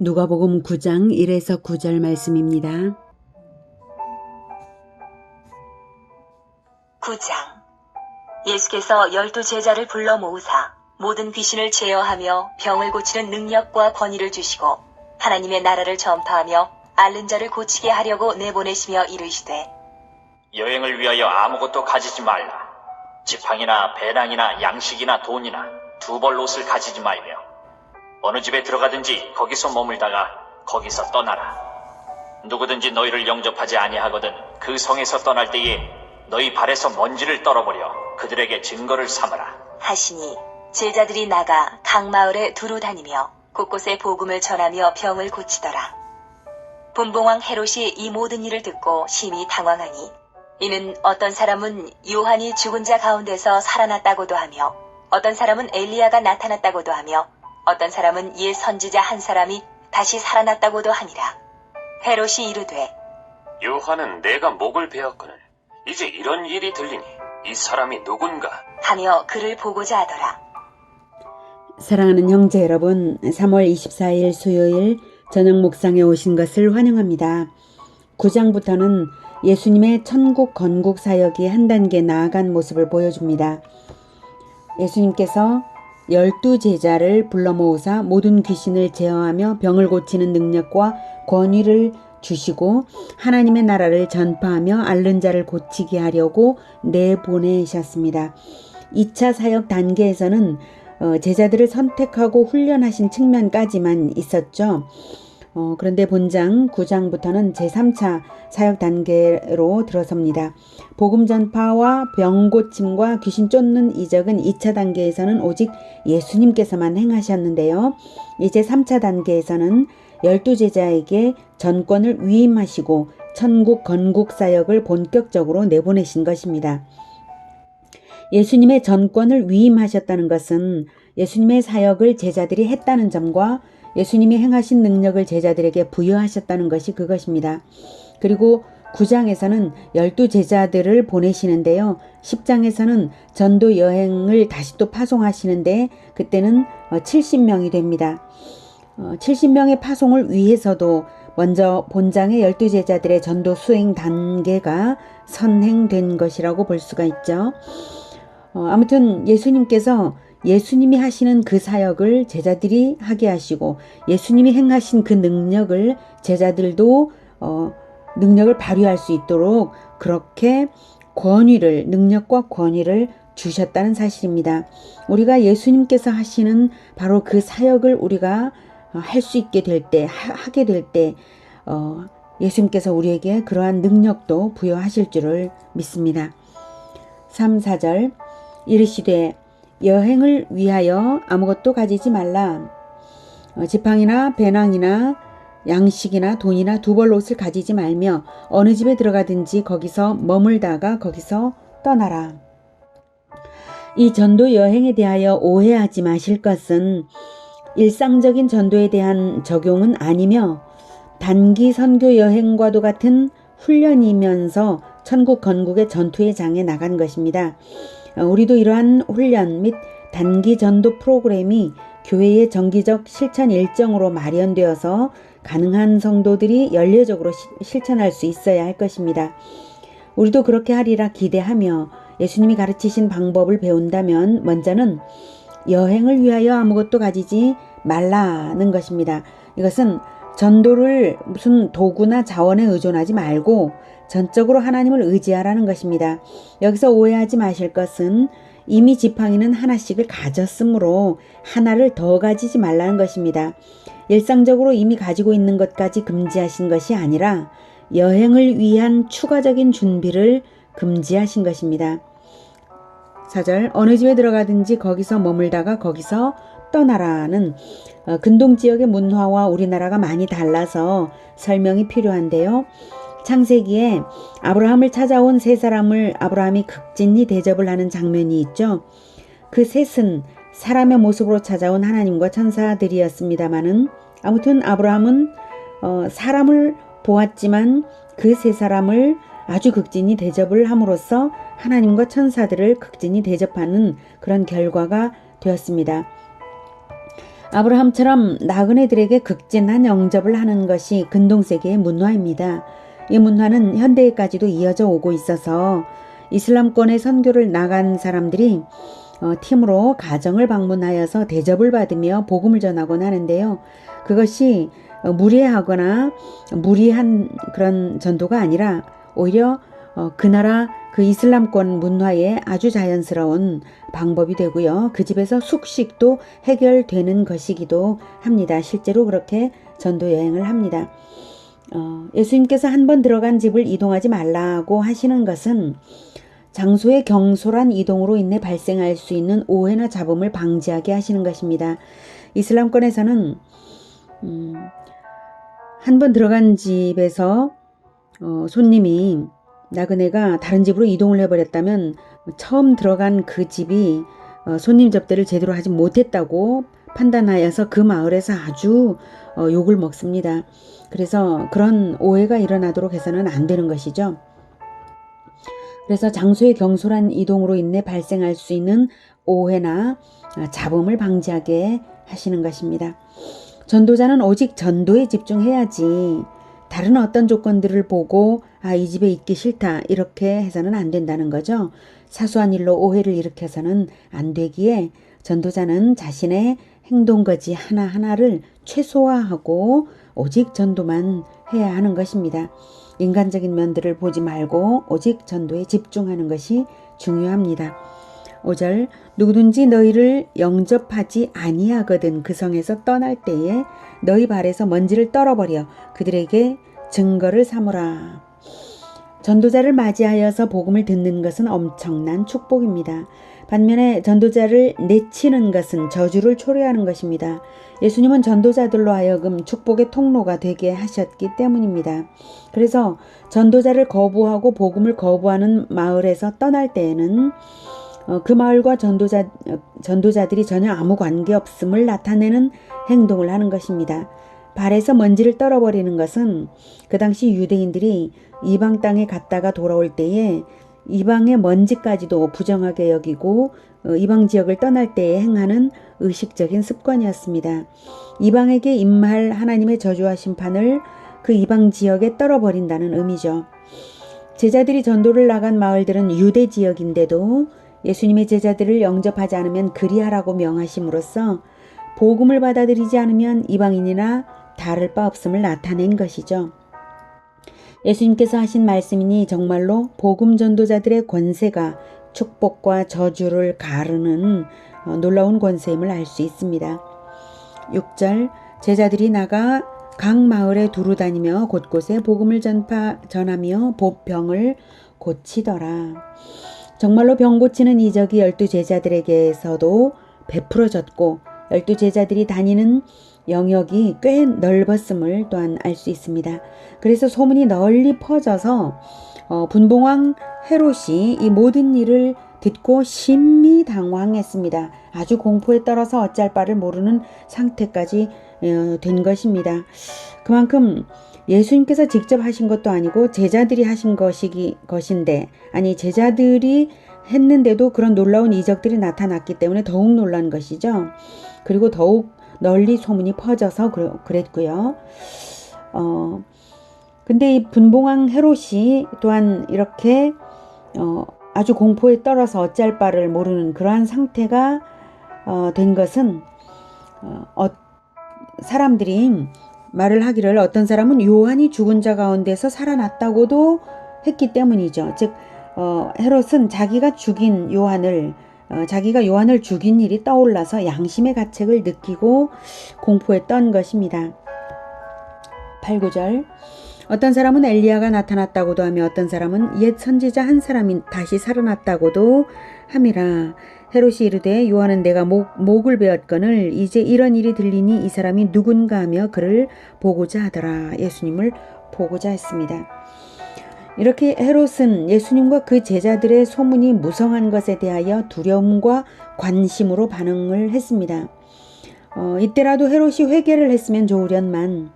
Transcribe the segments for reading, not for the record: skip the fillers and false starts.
누가복음 9장 1에서 9절 말씀입니다. 9장. 예수께서 12제자를 불러 모으사 모든 귀신을 제어하며 병을 고치는 능력과 권위를 주시고 하나님의 나라를 전파하며 앓는 자를 고치게 하려고 내보내시며 이르시되 여행을 위하여 아무것도 가지지 말라. 지팡이나 배낭이나 양식이나 돈이나 두 벌 옷을 가지지 말며 어느 집에 들어가든지 거기서 머물다가 거기서 떠나라. 누구든지 너희를 영접하지 아니하거든 그 성에서 떠날 때에 너희 발에서 먼지를 떨어버려 그들에게 증거를 삼으라 하시니 제자들이 나가 각 마을에 두루 다니며 곳곳에 복음을 전하며 병을 고치더라. 분봉왕 헤롯이 이 모든 일을 듣고 심히 당황하니 이는 어떤 사람은 요한이 죽은 자 가운데서 살아났다고도 하며 어떤 사람은 엘리야가 나타났다고도 하며 어떤 사람은 옛 선지자 한 사람이 다시 살아났다고도 하니라. 헤롯이 이르되 요한은 내가 목을 베었거늘 이제 이런 일이 들리니 이 사람이 누군가 하며 그를 보고자 하더라. 사랑하는 형제 여러분, 3월 24일 수요일 저녁 묵상에 오신 것을 환영합니다. 9장부터는 예수님의 천국 건국 사역이 한 단계 나아간 모습을 보여줍니다. 예수님께서 12제자를 불러 모으사 모든 귀신을 제어하며 병을 고치는 능력과 권위를 주시고 하나님의 나라를 전파하며 앓는 자를 고치게 하려고 내보내셨습니다. 2차 사역 단계에서는 제자들을 선택하고 훈련하신 측면까지만 있었죠. 그런데 본장 9장부터는 제3차 사역 단계로 들어섭니다. 복음 전파와 병 고침과 귀신 쫓는 이적은 2차 단계에서는 오직 예수님께서만 행하셨는데요. 이제 3차 단계에서는 12제자에게 전권을 위임하시고 천국 건국 사역을 본격적으로 내보내신 것입니다. 예수님의 전권을 위임하셨다는 것은 예수님의 사역을 제자들이 했다는 점과 예수님이 행하신 능력을 제자들에게 부여하셨다는 것이 그것입니다. 그리고 9장에서는 12제자들을 보내시는데요. 10장에서는 전도 여행을 다시 또 파송하시는데 그때는 70명이 됩니다. 70명의 파송을 위해서도 먼저 본장의 12제자들의 전도 수행 단계가 선행된 것이라고 볼 수가 있죠. 아무튼 예수님께서 예수님이 하시는 그 사역을 제자들이 하게 하시고 예수님이 행하신 그 능력을 제자들도 능력을 발휘할 수 있도록 그렇게 능력과 권위를 주셨다는 사실입니다. 우리가 예수님께서 하시는 바로 그 사역을 우리가 할 수 있게 될 때, 하게 될 때 예수님께서 우리에게 그러한 능력도 부여하실 줄을 믿습니다. 3, 4절 이르시되 여행을 위하여 아무것도 가지지 말라. 지팡이나 배낭이나 양식이나 돈이나 두 벌 옷을 가지지 말며 어느 집에 들어가든지 거기서 머물다가 거기서 떠나라. 이 전도 여행에 대하여 오해하지 마실 것은 일상적인 전도에 대한 적용은 아니며 단기 선교 여행과도 같은 훈련이면서 천국 건국의 전투의 장에 나간 것입니다. 우리도 이러한 훈련 및 단기 전도 프로그램이 교회의 정기적 실천 일정으로 마련되어서 가능한 성도들이 연례적으로 실천할 수 있어야 할 것입니다. 우리도 그렇게 하리라 기대하며 예수님이 가르치신 방법을 배운다면 먼저는 여행을 위하여 아무것도 가지지 말라는 것입니다. 이것은 전도를 무슨 도구나 자원에 의존하지 말고 전적으로 하나님을 의지하라는 것입니다. 여기서 오해하지 마실 것은 이미 지팡이는 하나씩을 가졌으므로 하나를 더 가지지 말라는 것입니다. 일상적으로 이미 가지고 있는 것까지 금지하신 것이 아니라 여행을 위한 추가적인 준비를 금지하신 것입니다. 4절 어느 집에 들어가든지 거기서 머물다가 거기서 떠나라는 근동 지역의 문화와 우리나라가 많이 달라서 설명이 필요한데요. 창세기에 아브라함을 찾아온 세 사람을 아브라함이 극진히 대접을 하는 장면이 있죠. 그 셋은 사람의 모습으로 찾아온 하나님과 천사들이었습니다마는 아무튼 아브라함은 사람을 보았지만 그 세 사람을 아주 극진히 대접을 함으로써 하나님과 천사들을 극진히 대접하는 그런 결과가 되었습니다. 아브라함처럼 나그네들에게 극진한 영접을 하는 것이 근동세계의 문화입니다. 이 문화는 현대에까지도 이어져 오고 있어서 이슬람권의 선교를 나간 사람들이 팀으로 가정을 방문하여서 대접을 받으며 복음을 전하곤 하는데요. 그것이 무례하거나 무리한 그런 전도가 아니라 오히려 그 나라 그 이슬람권 문화에 아주 자연스러운 방법이 되고요. 그 집에서 숙식도 해결되는 것이기도 합니다. 실제로 그렇게 전도 여행을 합니다. 예수님께서 한 번 들어간 집을 이동하지 말라고 하시는 것은 장소의 경솔한 이동으로 인해 발생할 수 있는 오해나 잡음을 방지하게 하시는 것입니다. 이슬람권에서는 한 번 들어간 집에서 손님이 나그네가 다른 집으로 이동을 해버렸다면 처음 들어간 그 집이 손님 접대를 제대로 하지 못했다고 판단하여서 그 마을에서 아주 욕을 먹습니다. 그래서 그런 오해가 일어나도록 해서는 안 되는 것이죠. 그래서 장소의 경솔한 이동으로 인해 발생할 수 있는 오해나 잡음을 방지하게 하시는 것입니다. 전도자는 오직 전도에 집중해야지 다른 어떤 조건들을 보고 이 집에 있기 싫다 이렇게 해서는 안 된다는 거죠. 사소한 일로 오해를 일으켜서는 안 되기에 전도자는 자신의 행동거지 하나하나를 최소화하고 오직 전도만 해야 하는 것입니다. 인간적인 면들을 보지 말고 오직 전도에 집중하는 것이 중요합니다. 5절 누구든지 너희를 영접하지 아니하거든 그 성에서 떠날 때에 너희 발에서 먼지를 떨어버려 그들에게 증거를 삼으라. 전도자를 맞이하여서 복음을 듣는 것은 엄청난 축복입니다. 반면에 전도자를 내치는 것은 저주를 초래하는 것입니다. 예수님은 전도자들로 하여금 축복의 통로가 되게 하셨기 때문입니다. 그래서 전도자를 거부하고 복음을 거부하는 마을에서 떠날 때에는 그 마을과 전도자들이 전혀 아무 관계없음을 나타내는 행동을 하는 것입니다. 발에서 먼지를 떨어버리는 것은 그 당시 유대인들이 이방 땅에 갔다가 돌아올 때에 이방의 먼지까지도 부정하게 여기고 이방 지역을 떠날 때에 행하는 의식적인 습관이었습니다. 이방에게 임할 하나님의 저주와 심판을 그 이방 지역에 떨어버린다는 의미죠. 제자들이 전도를 나간 마을들은 유대 지역인데도 예수님의 제자들을 영접하지 않으면 그리하라고 명하심으로써 복음을 받아들이지 않으면 이방인이나 다를 바 없음을 나타낸 것이죠. 예수님께서 하신 말씀이니 정말로 복음 전도자들의 권세가 축복과 저주를 가르는 놀라운 권세임을 알 수 있습니다. 6절 제자들이 나가 각 마을에 두루 다니며 곳곳에 복음을 전하며 병을 고치더라. 정말로 병 고치는 이적이 12제자들에게서도 베풀어졌고 12제자들이 다니는 영역이 꽤 넓었음을 또한 알 수 있습니다. 그래서 소문이 널리 퍼져서 분봉왕 헤롯이 이 모든 일을 듣고 심히 당황했습니다. 아주 공포에 떨어서 어찌할 바를 모르는 상태까지 된 것입니다. 그만큼 예수님께서 직접 하신 것도 아니고 제자들이 하신 것인데 제자들이 했는데도 그런 놀라운 이적들이 나타났기 때문에 더욱 놀란 것이죠. 그리고 더욱 널리 소문이 퍼져서 그랬고요. 근데 이 분봉왕 헤롯이 또한 이렇게 아주 공포에 떨어서 어찌할 바를 모르는 그러한 상태가 된 것은 사람들이 말을 하기를 어떤 사람은 요한이 죽은 자 가운데서 살아났다고도 했기 때문이죠. 즉 헤롯은 자기가 요한을 죽인 일이 떠올라서 양심의 가책을 느끼고 공포에 떤 것입니다. 8, 9절 어떤 사람은 엘리야가 나타났다고도 하며 어떤 사람은 옛 선지자 한 사람이 다시 살아났다고도 함이라. 헤롯이 이르되 요한은 내가 목을 베었거늘 이제 이런 일이 들리니 이 사람이 누군가 하며 그를 보고자 하더라. 예수님을 보고자 했습니다. 이렇게 헤롯은 예수님과 그 제자들의 소문이 무성한 것에 대하여 두려움과 관심으로 반응을 했습니다. 이때라도 헤롯이 회개를 했으면 좋으련만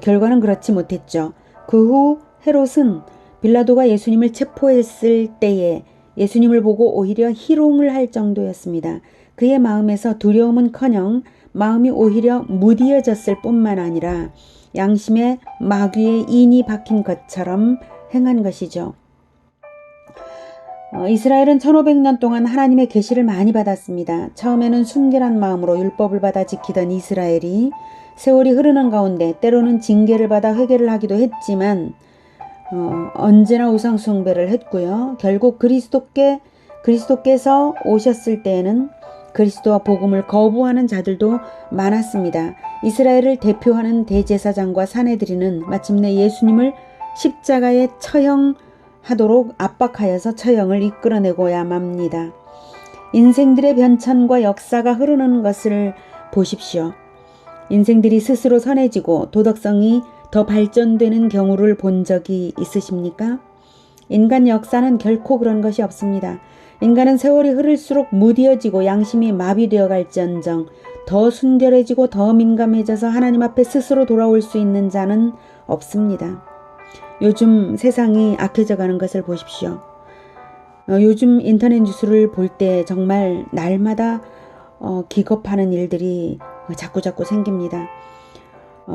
결과는 그렇지 못했죠. 그 후 헤롯은 빌라도가 예수님을 체포했을 때에 예수님을 보고 오히려 희롱을 할 정도였습니다. 그의 마음에서 두려움은커녕 마음이 오히려 무디어졌을 뿐만 아니라 양심의 마귀의 인이 박힌 것처럼 행한 것이죠. 이스라엘은 1500년 동안 하나님의 계시를 많이 받았습니다. 처음에는 순결한 마음으로 율법을 받아 지키던 이스라엘이 세월이 흐르는 가운데 때로는 징계를 받아 회개를 하기도 했지만 언제나 우상 숭배를 했고요. 결국 그리스도께서 오셨을 때에는 그리스도와 복음을 거부하는 자들도 많았습니다. 이스라엘을 대표하는 대제사장과 사내들이는 마침내 예수님을 십자가에 처형하도록 압박하여서 처형을 이끌어내고야 합니다. 인생들의 변천과 역사가 흐르는 것을 보십시오. 인생들이 스스로 선해지고 도덕성이 더 발전되는 경우를 본 적이 있으십니까? 인간 역사는 결코 그런 것이 없습니다. 인간은 세월이 흐를수록 무디어지고 양심이 마비되어 갈지언정 더 순결해지고 더 민감해져서 하나님 앞에 스스로 돌아올 수 있는 자는 없습니다. 요즘 세상이 악해져 가는 것을 보십시오. 요즘 인터넷 뉴스를 볼 때 정말 날마다 기겁하는 일들이 자꾸자꾸 생깁니다.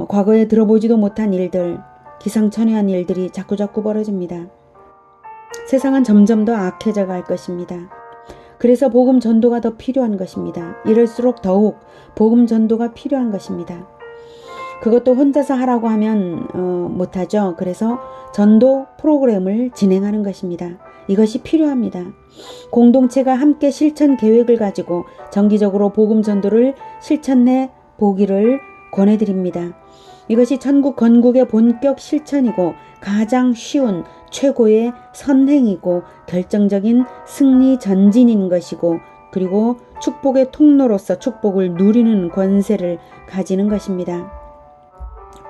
과거에 들어보지도 못한 일들, 기상천외한 일들이 자꾸자꾸 벌어집니다. 세상은 점점 더 악해져 갈 것입니다. 그래서 복음 전도가 더 필요한 것입니다. 이럴수록 더욱 복음 전도가 필요한 것입니다. 그것도 혼자서 하라고 하면 못하죠. 그래서 전도 프로그램을 진행하는 것입니다. 이것이 필요합니다. 공동체가 함께 실천 계획을 가지고 정기적으로 복음 전도를 실천해 보기를 권해드립니다. 이것이 천국 건국의 본격 실천이고 가장 쉬운 최고의 선행이고 결정적인 승리 전진인 것이고 그리고 축복의 통로로서 축복을 누리는 권세를 가지는 것입니다.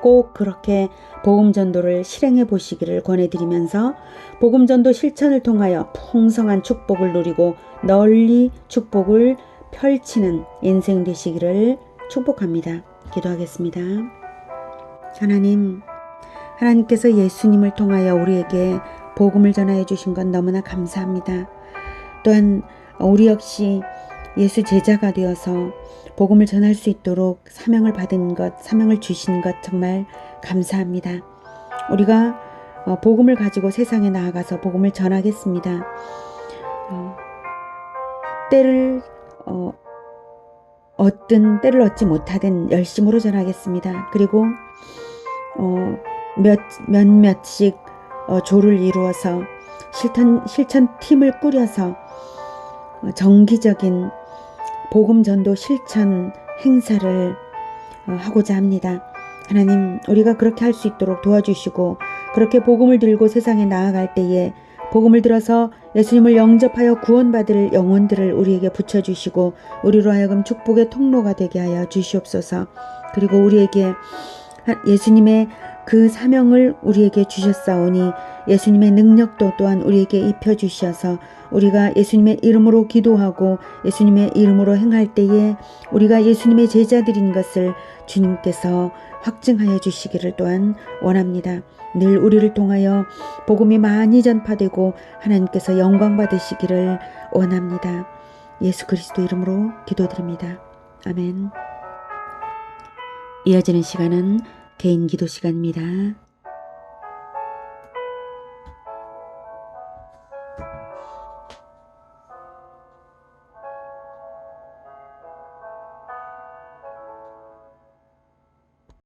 꼭 그렇게 복음 전도를 실행해 보시기를 권해드리면서 복음 전도 실천을 통하여 풍성한 축복을 누리고 널리 축복을 펼치는 인생 되시기를 축복합니다. 기도하겠습니다. 하나님께서 예수님을 통하여 우리에게 복음을 전하여 주신 건 너무나 감사합니다. 또한 우리 역시 예수 제자가 되어서 복음을 전할 수 있도록 사명을 받은 것, 사명을 주신 것 정말 감사합니다. 우리가 복음을 가지고 세상에 나아가서 복음을 전하겠습니다. 때를 얻든 때를 얻지 못하든 열심으로 전하겠습니다. 그리고 몇몇씩 조를 이루어서 실천팀을 꾸려서 정기적인 복음 전도 실천 행사를 하고자 합니다. 하나님, 우리가 그렇게 할 수 있도록 도와주시고 그렇게 복음을 들고 세상에 나아갈 때에 복음을 들어서 예수님을 영접하여 구원받을 영혼들을 우리에게 붙여주시고 우리로 하여금 축복의 통로가 되게 하여 주시옵소서. 그리고 우리에게 예수님의 그 사명을 우리에게 주셨사오니 예수님의 능력도 또한 우리에게 입혀주셔서 우리가 예수님의 이름으로 기도하고 예수님의 이름으로 행할 때에 우리가 예수님의 제자들인 것을 주님께서 확증하여 주시기를 또한 원합니다. 늘 우리를 통하여 복음이 많이 전파되고 하나님께서 영광 받으시기를 원합니다. 예수 그리스도 이름으로 기도드립니다. 아멘. 이어지는 시간은 개인 기도 시간입니다.